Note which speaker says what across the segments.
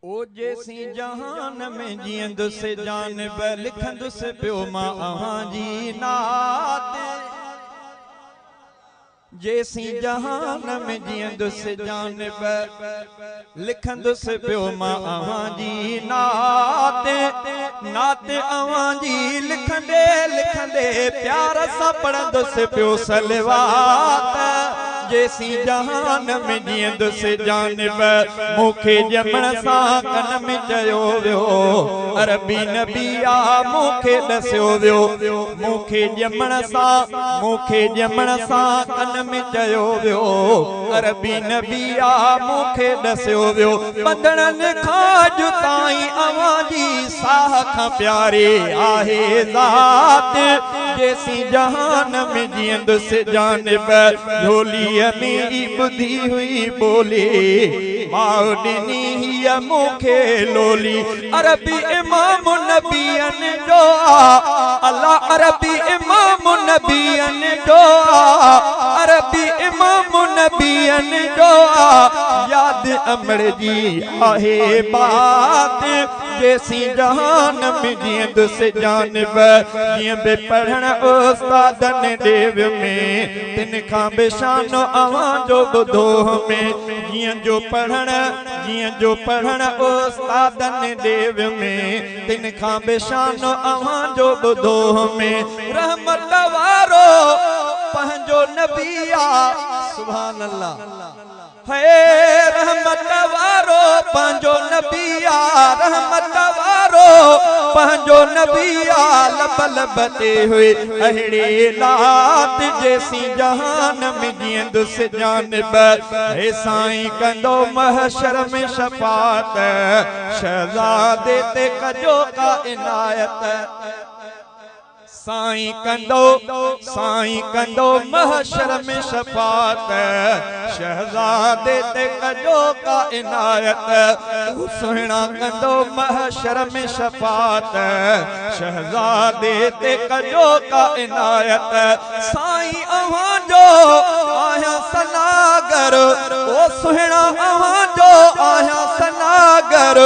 Speaker 1: ओ जेसी जहान में जियंदुस जानब लिखंदुस पियो मां अहां जी नात। जेसी जहान में जियंदुस जानब लिखंदुस पियो मां अहां जी नात। नात अहां जी लिखंदे लिखंदे प्यार सां पढ़ंदुस पियो सलवात। जेसी जहान में जियंदुस जानब मूंखे ॼमण सां कन में चयो वियो अरबी नबी आ मूंखे दस्यो वियो। मूंखे ॼमण सां कन में चयो वियो अरबी नबी आ मूंखे दस्यो वियो। बंधड़नि खां जुताई अवां जी साह खां प्यारी आहे ज़ात। जेसी जहान में जियंदुस जानब झोली में बुधी हुई बोली मां ॾिनी हीअ मूंखे लोली। अरबी इमाम नबियन जो अल्लाह अरबी इमाम नबियन जो अरबी इमाम नबियन जो याद अमर जी आहे बात। जेसी जहान में जियंदुस जानब जियं बि पढ़ण उस्तादन देव में तिन खां बि शानो अवां जो बुधो में। जियं जो पढ़ण उस्तादन देव में तिन खां बि शानो अवां जो बुधो में। रहमत वारो पंहिंजो नबी आ सुभान अल्लाह है। रहमत वारो पंहिंजो नबी आ रहमत वारो पंहिंजो नबी आ लब लब ते हुए अहिड़ी लात। जेसी जहान में जियंदुस जानब हे साईं कंदो महशर में शफात। शहज़ादे ते कजो का इनायत साईं कंदो महशर में शफात। शहज़ादे ते कजो का इनायत तू सुहिणा कंदो महशर में शफात। शहज़ादे ते कजो का इनायत साईं अवां जो आया सनागर ओ सुहिणा अवां जो आया सनागर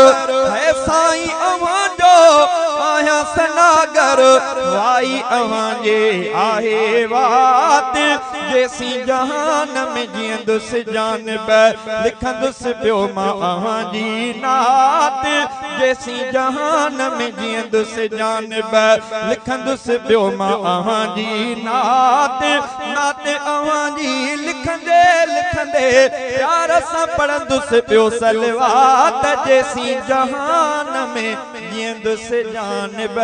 Speaker 1: है। साईं अवां जो आया सनागर वाई अवां जे आहे वात। जेसी जहान में जियंदुस जानब लिखंदुस पियो मां अवां जी नात। जेसी जहान में जियंदुस जानब लिखंदुस पियो मां अवां जी नात। नात अवां जी लिखंदे लिखंदे प्यार सां पढ़ंदुस पियो सलवात। जेसी जहान में जियंदुस जानब